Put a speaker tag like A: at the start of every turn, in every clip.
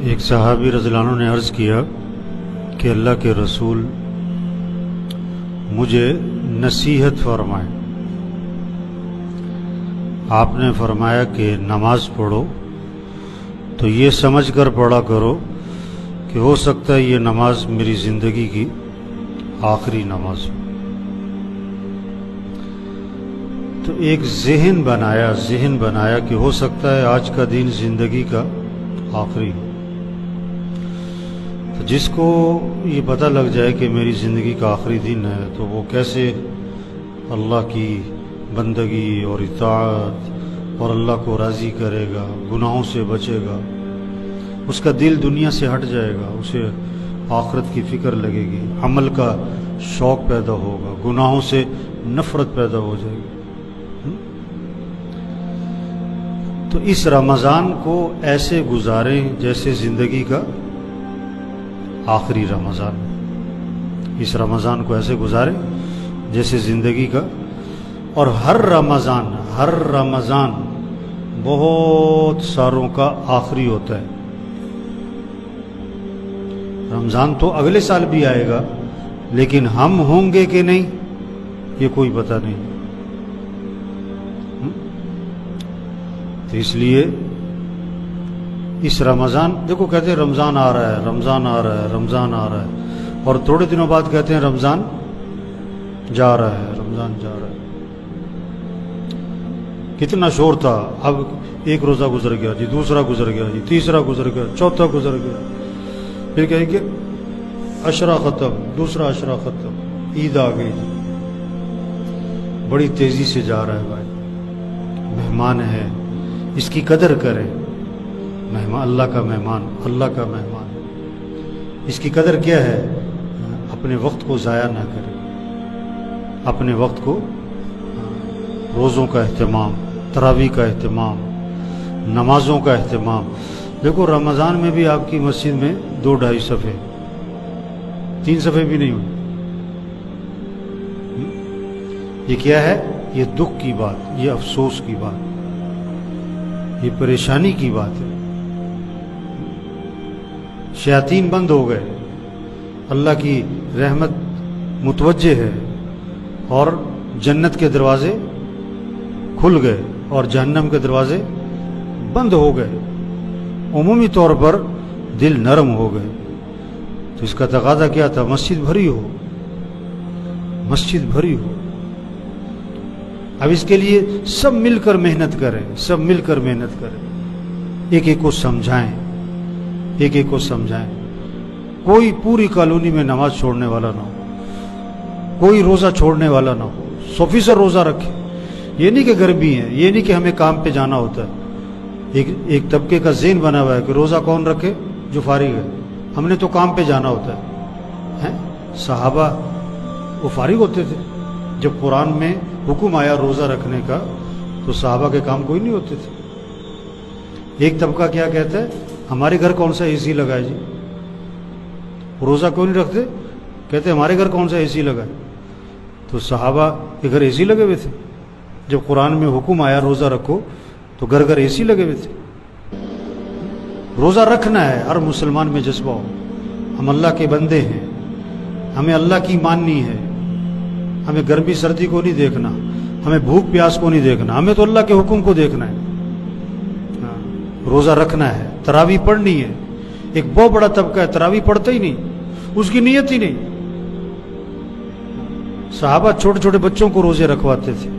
A: ایک صحابی رضی اللہ عنہ نے عرض کیا کہ اللہ کے رسول مجھے نصیحت فرمائے۔ آپ نے فرمایا کہ نماز پڑھو تو یہ سمجھ کر پڑھا کرو کہ ہو سکتا ہے یہ نماز میری زندگی کی آخری نماز ہو۔ تو ایک ذہن بنایا کہ ہو سکتا ہے آج کا دن زندگی کا آخری ہو۔ تو جس کو یہ پتہ لگ جائے کہ میری زندگی کا آخری دن ہے تو وہ کیسے اللہ کی بندگی اور اطاعت اور اللہ کو راضی کرے گا، گناہوں سے بچے گا، اس کا دل دنیا سے ہٹ جائے گا، اسے آخرت کی فکر لگے گی، عمل کا شوق پیدا ہوگا، گناہوں سے نفرت پیدا ہو جائے گی۔ تو اس رمضان کو ایسے گزاریں جیسے زندگی کا آخری رمضان۔ اس رمضان کو ایسے گزاریں جیسے زندگی کا، اور ہر رمضان بہت ساروں کا آخری ہوتا ہے۔ رمضان تو اگلے سال بھی آئے گا، لیکن ہم ہوں گے کہ نہیں یہ کوئی پتہ نہیں۔ تو اس لیے اس رمضان، دیکھو کہتے ہیں رمضان آ رہا ہے، رمضان آ رہا ہے، رمضان آ رہا ہے، اور تھوڑے دنوں بعد کہتے ہیں رمضان جا رہا ہے، رمضان جا رہا ہے۔ کتنا شور تھا، اب ایک روزہ گزر گیا جی، دوسرا گزر گیا جی، تیسرا گزر گیا، چوتھا گزر گیا، پھر کہیں گے عشرہ ختم، دوسرا عشرہ ختم، عید آ گئی جی۔ بڑی تیزی سے جا رہا ہے بھائی، مہمان ہے، اس کی قدر کریں۔ مہمان اللہ کا مہمان، اللہ کا مہمان، اس کی قدر کیا ہے؟ اپنے وقت کو ضائع نہ کریں، اپنے وقت کو، روزوں کا اہتمام، تراویح کا اہتمام، نمازوں کا اہتمام۔ دیکھو رمضان میں بھی آپ کی مسجد میں 2-2.5 صفحے، 3 صفحے بھی نہیں ہوئے۔ یہ کیا ہے؟ یہ دکھ کی بات، یہ افسوس کی بات، یہ پریشانی کی بات ہے۔ شیاطین بند ہو گئے، اللہ کی رحمت متوجہ ہے، اور جنت کے دروازے کھل گئے اور جہنم کے دروازے بند ہو گئے۔ عمومی طور پر دل نرم ہو گئے۔ تو اس کا تقاضا کیا تھا؟ مسجد بھری ہو، مسجد بھری ہو۔ اب اس کے لیے سب مل کر محنت کریں، سب مل کر محنت کریں، ایک ایک کو سمجھائیں، ایک ایک کو سمجھائیں۔ کوئی پوری کالونی میں نماز چھوڑنے والا نہ ہو، کوئی روزہ چھوڑنے والا نہ ہو، 100% روزہ رکھے۔ یہ نہیں کہ گرمی ہے، یہ نہیں کہ ہمیں کام پہ جانا ہوتا ہے۔ ایک طبقے کا ذہن بنا ہوا ہے کہ روزہ کون رکھے؟ جو فارغ ہے، ہم نے تو کام پہ جانا ہوتا ہے۔ صحابہ وہ فارغ ہوتے تھے، جب قرآن میں حکم آیا روزہ رکھنے کا تو صحابہ کے کام کوئی نہیں ہوتے تھے۔ ایک طبقہ کیا کہتا ہے؟ ہمارے گھر کون سا اے سی لگا ہے جی؟ روزہ کیوں نہیں رکھتے؟ کہتے ہیں ہمارے گھر کون سا اے سی لگا ہے؟ تو صحابہ کے گھر اے سی لگے ہوئے تھے۔ جب قرآن میں حکم آیا روزہ رکھو تو گھر گھر اے سی لگے ہوئے تھے۔ روزہ رکھنا ہے، ہر مسلمان میں جذبہ ہو، ہم اللہ کے بندے ہیں، ہمیں اللہ کی ماننی ہے، ہمیں گرمی سردی کو نہیں دیکھنا، ہمیں بھوک پیاس کو نہیں دیکھنا، ہمیں تو اللہ کے حکم کو دیکھنا ہے۔ روزہ رکھنا ہے، تراویح پڑھنی ہے۔ ایک بہت بڑا طبقہ ہے تراویح پڑھتا ہی نہیں، اس کی نیت ہی نہیں۔ صحابہ چھوٹے چھوٹے بچوں کو روزے رکھواتے تھے،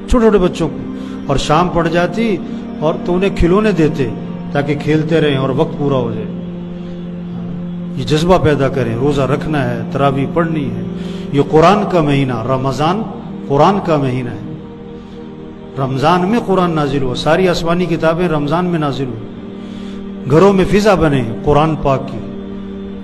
A: چھوٹے چھوٹے بچوں کو، اور شام پڑ جاتی اور تو انہیں کھلونے دیتے تاکہ کھیلتے رہیں اور وقت پورا ہو جائے۔ یہ جذبہ پیدا کریں، روزہ رکھنا ہے، تراویح پڑھنی ہے۔ یہ قرآن کا مہینہ، رمضان قرآن کا مہینہ ہے۔ رمضان میں قرآن نازل ہوا، ساری آسمانی کتابیں رمضان میں نازل ہوئی۔ گھروں میں فضا بنے قرآن پاک کی،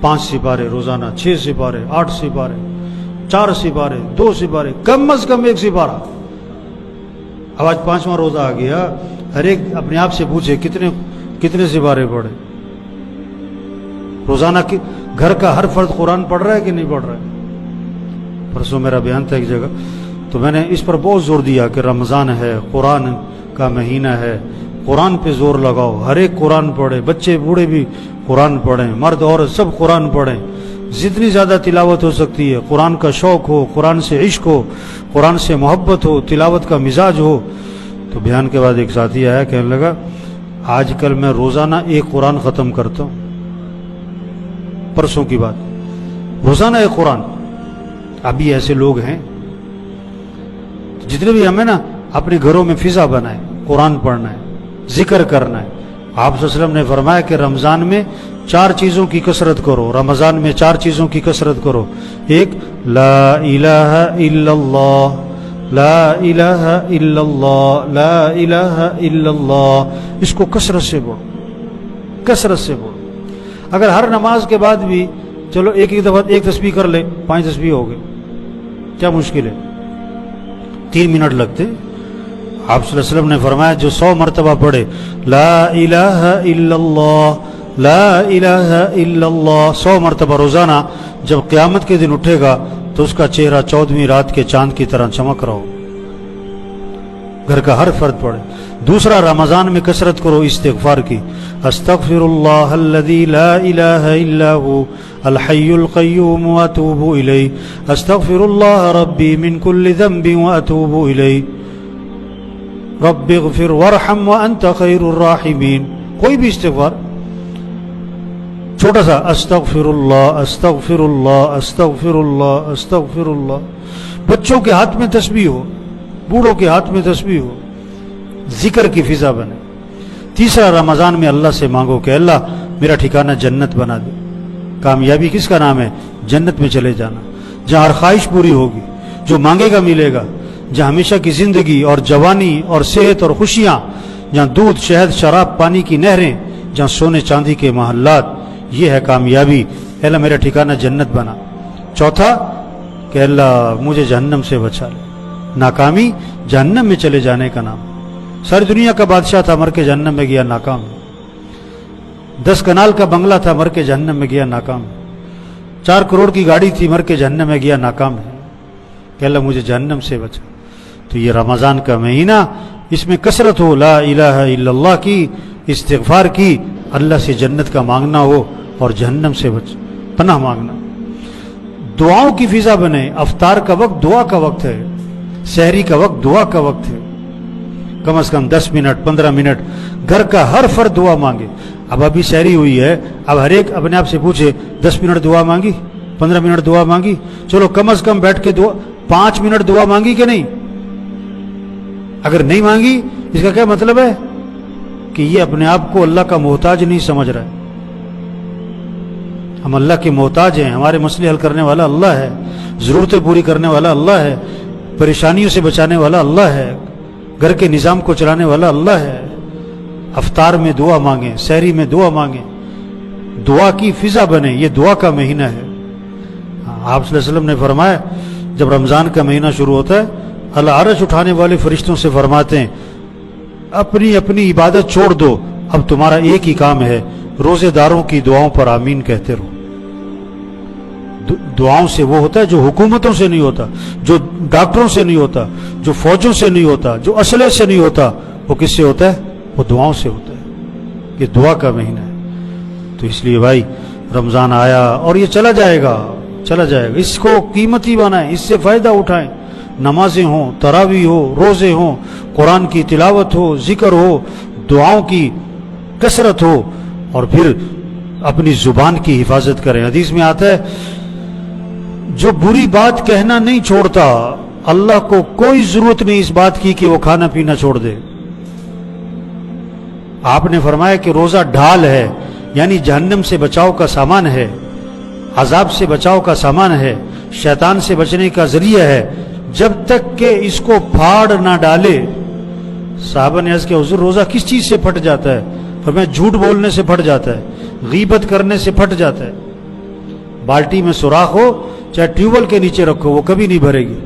A: 5 سپارے روزانہ، 6 سپارے، 8 سپارے، 4 سپارے، 2 سپارے، کم از کم 1 سپارہ۔ اب آج 5واں روزہ آ گیا، ہر ایک اپنے آپ سے پوچھے کتنے سپارے پڑھے روزانہ؟ گھر کا ہر فرد قرآن پڑھ رہا ہے کہ نہیں پڑھ رہا ہے؟ پرسوں میرا بیان تھا ایک جگہ، تو میں نے اس پر بہت زور دیا کہ رمضان ہے، قرآن کا مہینہ ہے، قرآن پہ زور لگاؤ، ہر ایک قرآن پڑھے، بچے بوڑھے بھی قرآن پڑھیں، مرد عورت سب قرآن پڑھیں، جتنی زیادہ تلاوت ہو سکتی ہے، قرآن کا شوق ہو، قرآن سے عشق ہو، قرآن سے محبت ہو، تلاوت کا مزاج ہو۔ تو بیان کے بعد ایک ساتھی آیا، کہنے لگا آج کل میں روزانہ ایک قرآن ختم کرتا ہوں، پرسوں کی بات، روزانہ ایک قرآن۔ ابھی ایسے لوگ ہیں، جتنے بھی ہمیں نا اپنے گھروں میں فضا بنائے، قرآن پڑھنا ہے، ذکر کرنا ہے۔ آپ صلی اللہ علیہ وسلم نے فرمایا کہ رمضان میں 4 چیزوں کی کثرت کرو، رمضان میں 4 چیزوں کی کثرت کرو۔ ایک، لا الہ الا اللہ، لا الہ الا اللہ، لا الہ الا اللہ، اس کو کثرت سے بولو، کثرت سے بولو۔ اگر ہر نماز کے بعد بھی چلو ایک دفعہ ایک تسبیح کر لے، 5 تسبیح ہو گئے، کیا مشکل ہے؟ 3 منٹ لگتے۔ آپ صلی اللہ علیہ وسلم نے فرمایا جو 100 مرتبہ پڑھے لا الہ الا اللہ، لا الہ الا اللہ 100 مرتبہ روزانہ، جب قیامت کے دن اٹھے گا تو اس کا چہرہ 14ویں رات کے چاند کی طرح چمک رہا ہو۔ گھر کا ہر فرد پڑھے۔ دوسرا، رمضان میں کثرت کرو استغفار کی، استغفر اللہ الذی لا الہ الا هو الحی القیوم واتوب الیہ، استغفر اللہ ربی من کل ذنب واتوب الیہ، رب اغفر وارحم وانت خیر الراحمین۔ کوئی بھی استغفار چھوٹا سا، استغفر اللہ، استغفر اللہ، استغفر اللہ، استغفر اللہ۔ بچوں کے ہاتھ میں تسبیح ہو، بوڑھوں کے ہاتھ میں تسبیح ہو، ذکر کی فضا بنے۔ تیسرا، رمضان میں اللہ سے مانگو کہ اللہ میرا ٹھکانہ جنت بنا دے۔ کامیابی کس کا نام ہے؟ جنت میں چلے جانا، جہاں ہر خواہش پوری ہوگی، جو مانگے گا ملے گا، جہاں ہمیشہ کی زندگی اور جوانی اور صحت اور خوشیاں، جہاں دودھ شہد شراب پانی کی نہریں، جہاں سونے چاندی کے محلات، یہ ہے کامیابی۔ اے اللہ میرا ٹھکانہ جنت بنا۔ چوتھا کہ اللہ مجھے جہنم سے بچا لے۔ ناکامی جہنم میں چلے جانے کا نام۔ ساری دنیا کا بادشاہ تھا، مر کے جہنم میں گیا، ناکام۔ 10 کنال کا بنگلہ تھا، مر کے جہنم میں گیا، ناکام۔ 4 کروڑ کی گاڑی تھی، مر کے جہنم میں گیا، ناکام ہے۔ کہ اللہ مجھے جہنم سے بچا۔ تو یہ رمضان کا مہینہ، اس میں کثرت ہو لا الہ الا اللہ کی، استغفار کی، اللہ سے جنت کا مانگنا ہو اور جہنم سے پناہ مانگنا۔ دعاؤں کی فضا بنے۔ افطار کا وقت دعا کا وقت ہے، سحری کا وقت دعا کا وقت ہے۔ کم از کم 10 منٹ 15 منٹ گھر کا ہر فرد دعا مانگے۔ اب ابھی سحری ہوئی ہے، اب ہر ایک اپنے آپ سے پوچھے 10 منٹ دعا مانگی، 15 منٹ دعا مانگی؟ چلو کم از کم بیٹھ کے 5 منٹ دعا مانگی کہ نہیں؟ اگر نہیں مانگی، اس کا کیا مطلب ہے؟ کہ یہ اپنے آپ کو اللہ کا محتاج نہیں سمجھ رہا ہے۔ ہم اللہ کے محتاج ہیں، ہمارے مسئلے حل کرنے والا اللہ ہے، ضرورتیں پوری کرنے والا اللہ ہے، پریشانیوں سے بچانے والا اللہ ہے، گھر کے نظام کو چلانے والا اللہ ہے۔ افطار میں دعا مانگیں، سحری میں دعا مانگیں، دعا کی فضا بنے۔ یہ دعا کا مہینہ ہے۔ آپ صلی اللہ علیہ وسلم نے فرمایا جب رمضان کا مہینہ شروع ہوتا ہے، اللہ عرش اٹھانے والے فرشتوں سے فرماتے ہیں اپنی اپنی عبادت چھوڑ دو، اب تمہارا ایک ہی کام ہے، روزے داروں کی دعاؤں پر آمین کہتے رہو۔ دعاؤں سے وہ ہوتا ہے جو حکومتوں سے نہیں ہوتا، جو ڈاکٹروں سے نہیں ہوتا، جو فوجوں سے نہیں ہوتا، جو اسلحے سے نہیں ہوتا، وہ کس سے ہوتا ہے؟ وہ دعاؤں سے ہوتا ہے۔ یہ دعا کا مہینہ ہے۔ تو اس لیے بھائی رمضان آیا اور یہ چلا جائے گا، چلا جائے گا، اس کو قیمتی بنائیں، اس سے فائدہ اٹھائیں۔ نمازیں ہوں، تراویح ہو، روزے ہوں، قرآن کی تلاوت ہو، ذکر ہو، دعاؤں کی کثرت ہو، اور پھر اپنی زبان کی حفاظت کریں۔ حدیث میں آتا ہے جو بری بات کہنا نہیں چھوڑتا، اللہ کو کوئی ضرورت نہیں اس بات کی کہ وہ کھانا پینا چھوڑ دے۔ آپ نے فرمایا کہ روزہ ڈھال ہے، یعنی جہنم سے بچاؤ کا سامان ہے، عذاب سے بچاؤ کا سامان ہے، شیطان سے بچنے کا ذریعہ ہے، جب تک کہ اس کو پھاڑ نہ ڈالے۔ صحابہ نے عرض کیا حضور روزہ کس چیز سے پھٹ جاتا ہے؟ فرمایا جھوٹ بولنے سے پھٹ جاتا ہے، غیبت کرنے سے پھٹ جاتا ہے۔ بالٹی میں سوراخ ہو، چاہے ٹیوب ویل کے نیچے رکھو، وہ کبھی نہیں بھرے گی۔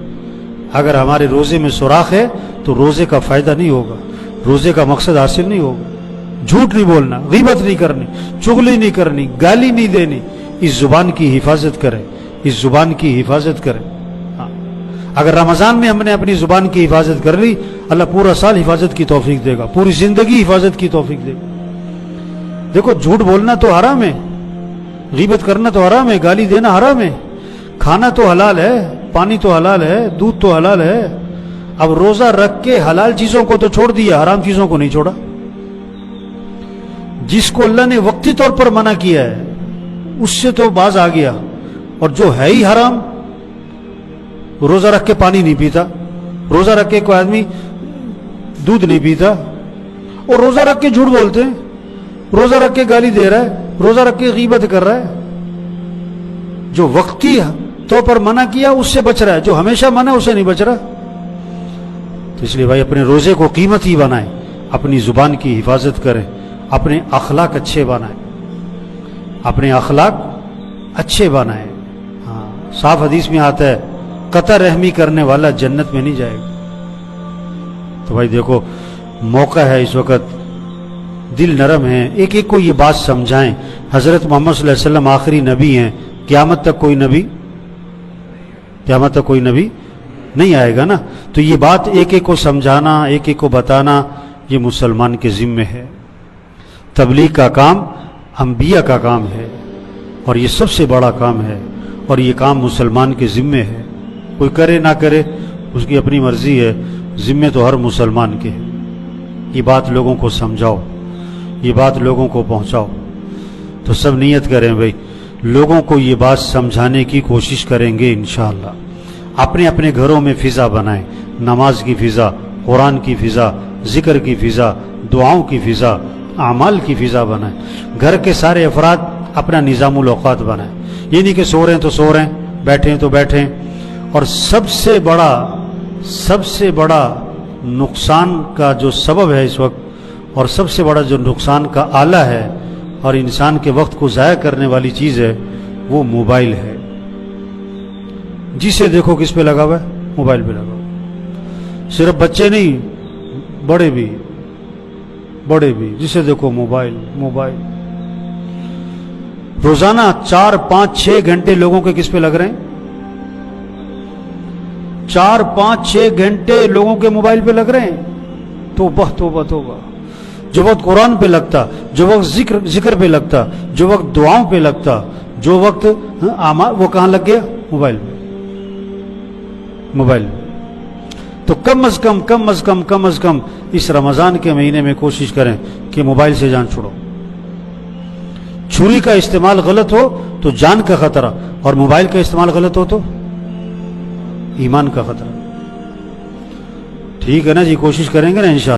A: اگر ہمارے روزے میں سوراخ ہے تو روزے کا فائدہ نہیں ہوگا، روزے کا مقصد حاصل نہیں ہوگا۔ جھوٹ نہیں بولنا، غیبت نہیں کرنی، چغلی نہیں کرنی، گالی نہیں دینی۔ اس زبان کی حفاظت کریں، اس زبان کی حفاظت کریں۔ اگر رمضان میں ہم نے اپنی زبان کی حفاظت کر لی، اللہ پورا سال حفاظت کی توفیق دے گا, پوری زندگی حفاظت کی توفیق دے گا. دیکھو جھوٹ بولنا تو حرام ہے, غیبت کرنا تو حرام ہے, گالی دینا حرام ہے, کھانا تو حلال ہے, پانی تو حلال ہے, دودھ تو حلال ہے. اب روزہ رکھ کے حلال چیزوں کو تو چھوڑ دیا, حرام چیزوں کو نہیں چھوڑا. جس کو اللہ نے وقتی طور پر منع کیا ہے اس سے تو باز آ گیا, اور جو ہے ہی حرام, روزہ رکھ کے پانی نہیں پیتا, روزہ رکھ کے کوئی آدمی دودھ نہیں پیتا, اور روزہ رکھ کے جھوٹ بولتے ہیں, روزہ رکھ کے گالی دے رہا ہے, روزہ رکھ کے غیبت کر رہا ہے. جو وقتی طور پر منع کیا اس سے بچ رہا ہے, جو ہمیشہ منع اسے نہیں بچ رہا. تو اس لیے بھائی اپنے روزے کو قیمتی بنائیں, اپنی زبان کی حفاظت کریں, اپنے اخلاق اچھے بنائیں, اپنے اخلاق اچھے بنائیں. ہاں, صاف حدیث میں آتا ہے قطع رحمی کرنے والا جنت میں نہیں جائے گا. تو بھائی دیکھو موقع ہے اس وقت, دل نرم ہے, ایک ایک کو یہ بات سمجھائیں. حضرت محمد صلی اللہ علیہ وسلم آخری نبی ہیں, قیامت تک کوئی نبی نہیں آئے گا نا. تو یہ بات ایک ایک کو سمجھانا, ایک ایک کو بتانا, یہ مسلمان کے ذمے ہے. تبلیغ کا کام انبیاء کا کام ہے, اور یہ سب سے بڑا کام ہے, اور یہ کام مسلمان کے ذمے ہے. کوئی کرے نہ کرے اس کی اپنی مرضی ہے, ذمے تو ہر مسلمان کے ہے. یہ بات لوگوں کو سمجھاؤ, یہ بات لوگوں کو پہنچاؤ. تو سب نیت کریں بھائی, لوگوں کو یہ بات سمجھانے کی کوشش کریں گے انشاءاللہ. اپنے اپنے گھروں میں فضا بنائیں, نماز کی فضا, قرآن کی فضا, ذکر کی فضا, دعاؤں کی فضا, اعمال کی فضا بنائیں. گھر کے سارے افراد اپنا نظام الاوقات بنائیں. یہ نہیں کہ سو رہے ہیں تو سو رہے ہیں, بیٹھے ہیں تو بیٹھے ہیں. اور سب سے بڑا نقصان کا جو سبب ہے اس وقت, اور سب سے بڑا جو نقصان کا آلہ ہے اور انسان کے وقت کو ضائع کرنے والی چیز ہے, وہ موبائل ہے. جسے دیکھو کس پہ لگا ہوا ہے, موبائل پہ لگا ہوا ہے. صرف بچے نہیں, بڑے بھی, جسے دیکھو موبائل. روزانہ 4 5 6 گھنٹے لوگوں کے کس پہ لگ رہے ہیں, 4 5 6 گھنٹے لوگوں کے موبائل پہ لگ رہے ہیں. توبہ. جو وقت قرآن پہ لگتا, جو وقت ذکر پہ لگتا, جو وقت دعاؤں پہ لگتا, جو وقت وہ کہاں لگ گیا, موبائل پہ. تو کم از کم اس رمضان کے مہینے میں کوشش کریں کہ موبائل سے جان چھوڑو. چھری کا استعمال غلط ہو تو جان کا خطرہ, اور موبائل کا استعمال غلط ہو تو ایمان کا خطرہ. ٹھیک ہے نا جی, کوشش کریں گے نا انشاءاللہ.